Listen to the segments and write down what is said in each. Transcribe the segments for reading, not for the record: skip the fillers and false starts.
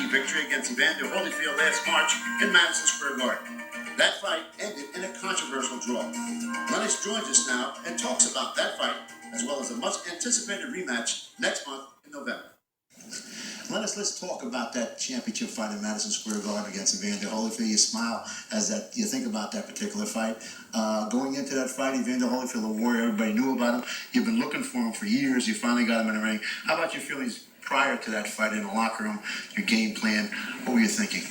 key victory against Evander Holyfield last March in Madison Square Garden. That fight ended in a controversial draw. Lennox joins us now and talks about that fight, as well as a much-anticipated rematch next month in November. Lennox, let's talk about that championship fight in Madison Square Garden against Evander Holyfield. You smile as you think about that particular fight. Going into that fight, Evander Holyfield, a warrior, everybody knew about him. You've been looking for him for years. You finally got him in the ring. How about your feelings prior to that fight in the locker room, your game plan? What were you thinking?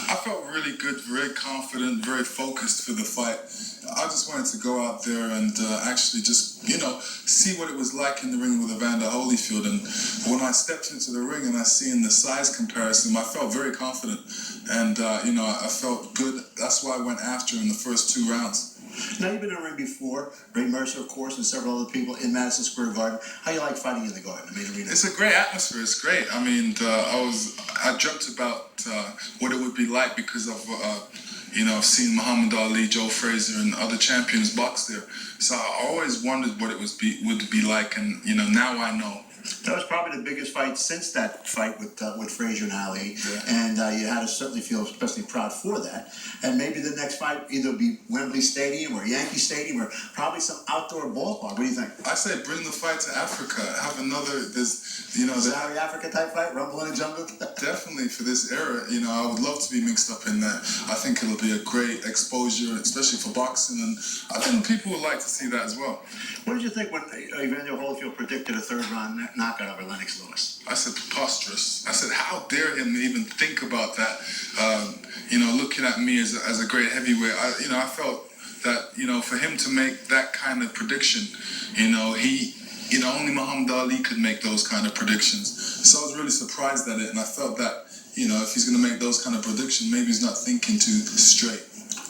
I felt really good, very confident, very focused for the fight. I just wanted to go out there and actually just, see what it was like in the ring with Evander Holyfield. And when I stepped into the ring and I seen the size comparison, I felt very confident. And, I felt good. That's why I went after him in the first 2 rounds. Now, you've been in the ring before, Ray Mercer, of course, and several other people in Madison Square Garden. How you like fighting in the Garden, the main arena? It's a great atmosphere. It's great. I mean, I dreamt about what it would be like because of, I've seen Muhammad Ali, Joe Frazier, and other champions box there. So I always wondered what it would be like, and now I know. That was probably the biggest fight since that fight with Frazier and Ali, and you had to certainly feel especially proud for that. And maybe the next fight either be Wembley Stadium or Yankee Stadium or probably some outdoor ballpark. What do you think? I say bring the fight to Africa. Have another, South Africa type fight, Rumble in the Jungle. Definitely for this era, I would love to be mixed up in that. I think it'll be a great exposure, especially for boxing, and I think people would like to see that as well. What did you think when Evander Holyfield predicted a third round knockout over Lennox Lewis? I said preposterous. I said, how dare him even think about that? Looking at me as a great heavyweight, I felt that for him to make that kind of prediction, only Muhammad Ali could make those kind of predictions. So I was really surprised at it, and I felt that if he's going to make those kind of predictions, maybe he's not thinking too straight.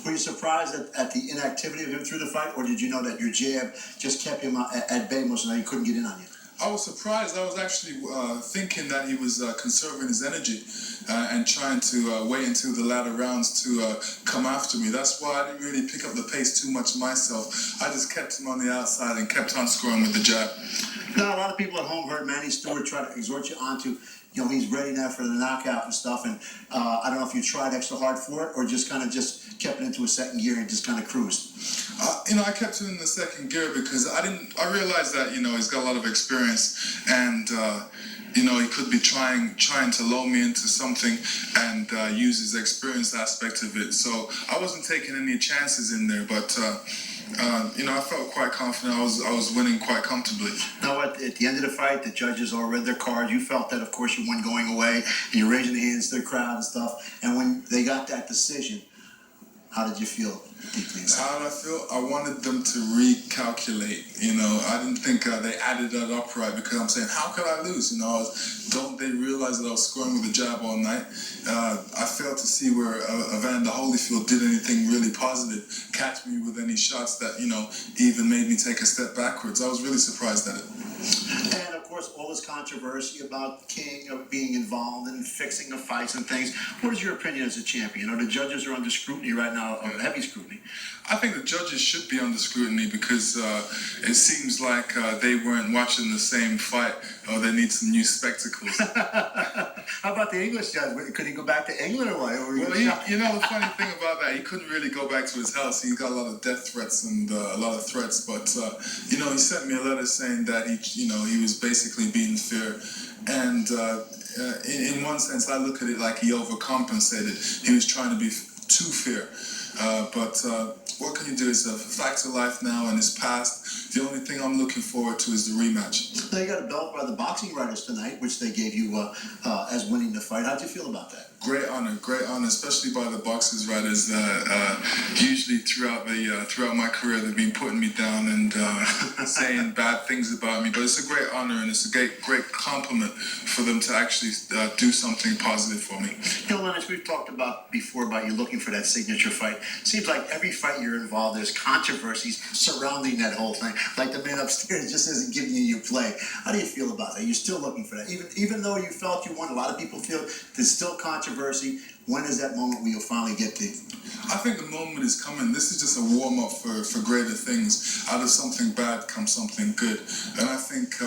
Were you surprised at the inactivity of him through the fight, or did you know that your jab just kept him at bay most of the night? He couldn't get in on you? I was surprised. I was actually thinking that he was conserving his energy and trying to wait until the latter rounds to come after me. That's why I didn't really pick up the pace too much myself. I just kept him on the outside and kept on scoring with the jab. Now, a lot of people at home heard Manny Stewart try to exhort you onto, he's ready now for the knockout and stuff. And I don't know if you tried extra hard for it or just kept it into a second gear and just kind of cruised. I kept it in the second gear because I realized that, he's got a lot of experience and, he could be trying to lull me into something and use his experience aspect of it. So I wasn't taking any chances in there, but, I felt quite confident. I was winning quite comfortably. Now, at the end of the fight, the judges all read their cards. You felt that, of course, you weren't going away, and you're raising the hands to the crowd and stuff. And when they got that decision, how did you feel deeply inside? How did I feel? I wanted them to recalculate. I didn't think they added that up right because I'm saying, how could I lose? Don't they realize that I was scoring with a jab all night? I failed to see where Evander Holyfield did anything really positive, catch me with any shots that, even made me take a step backwards. I was really surprised at it. And, of course, all this controversy about King being involved in fixing the fights and things. What is your opinion as a champion? The judges are under scrutiny right now, heavy scrutiny. I think the judges should be under scrutiny because it seems like they weren't watching the same fight or they need some new spectacles. How about the English judge? Could he go back to England or what? Well, the funny thing about that, he couldn't really go back to his house. He got a lot of death threats and a lot of threats. But, he sent me a letter saying that he was basically being fair. And in one sense, I look at it like he overcompensated. He was trying to be too fair. But what can you do? It's a fact of life now and it's past. The only thing I'm looking forward to is the rematch. Now, you got a belt by the boxing writers tonight, which they gave you as winning the fight. How'd you feel about that? Great honor, especially by the boxers writers. Usually throughout my career, they've been putting me down and saying bad things about me. But it's a great honor and it's a great compliment for them to actually do something positive for me. Lennox, we've talked before about you looking for that signature fight. Seems like every fight you're involved, there's controversies surrounding that whole thing. Like the man upstairs just isn't giving you your play. How do you feel about that? You're still looking for that, even though you felt you won. A lot of people feel there's still controversy. When is that moment where you'll finally get to? I think the moment is coming. This is just a warm-up for greater things. Out of something bad comes something good. And I think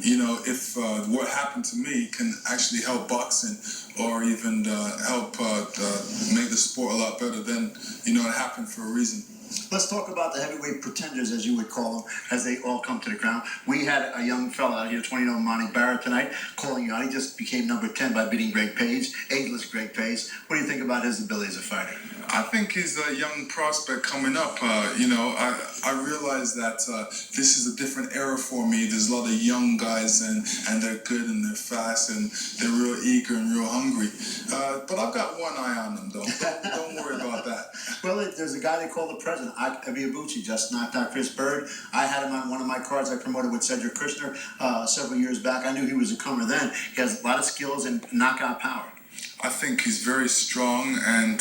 if what happened to me can actually help boxing or even help make the sport a lot better, then, it happened for a reason. Let's talk about the heavyweight pretenders, as you would call them, as they all come to the crown. We had a young fella out here, 20-year-old Monty Barrett tonight, calling you out. He just became number 10 by beating Greg Page, ageless Greg Page. What do you think about his ability as a fighter? I think he's a young prospect coming up. I realize that this is a different era for me. There's a lot of young guys, and they're good and they're fast and they're real eager and real hungry. But I've got one eye on them, though. Don't worry about that. Well, there's a guy they call the president. Abiyabuchi just knocked out Chris Bird. I had him on one of my cards I promoted with Cedric Kushner several years back. I knew he was a comer then. He has a lot of skills and knockout power. I think he's very strong, and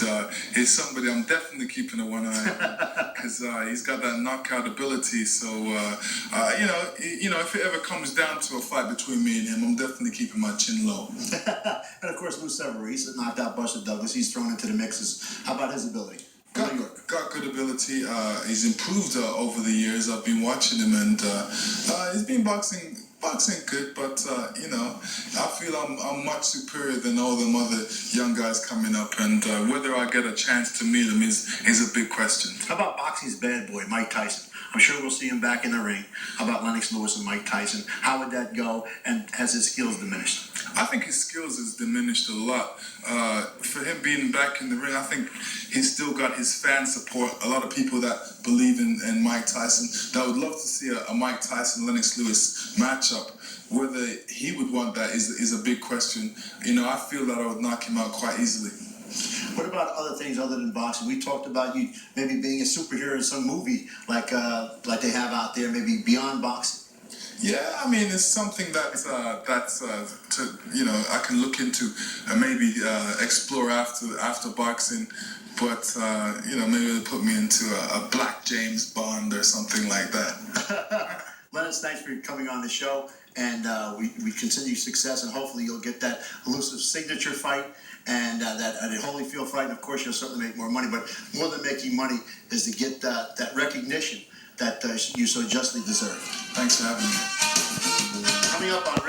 he's somebody I'm definitely keeping a one eye on because he's got that knockout ability. So, if it ever comes down to a fight between me and him, I'm definitely keeping my chin low. And of course, Lou Severese knocked out Buster Douglas. He's thrown into the mixes. How about his ability? Got good ability. He's improved over the years. I've been watching him, and he's been boxing good, but I feel I'm much superior than all them other young guys coming up, and whether I get a chance to meet him is a big question. How about boxing's bad boy, Mike Tyson? I'm sure we'll see him back in the ring. How about Lennox Lewis and Mike Tyson? How would that go, and has his skills diminished? I think his skills has diminished a lot. For him being back in the ring, I think he's still got his fan support. A lot of people that believe in Mike Tyson. That would love to see a Mike Tyson Lennox Lewis matchup. Whether he would want that is a big question. I feel that I would knock him out quite easily. What about other things other than boxing? We talked about you maybe being a superhero in some movie like they have out there, maybe beyond boxing. Yeah, I mean, it's something that's I can look into and maybe explore after boxing. But maybe they'll put me into a Black James Bond or something like that. Lennox, thanks for coming on the show, and we continue success, and hopefully you'll get that elusive signature fight and that Holyfield fight, and of course you'll certainly make more money. But more than making money is to get that recognition that you so justly deserve. Thanks for having me. Coming up on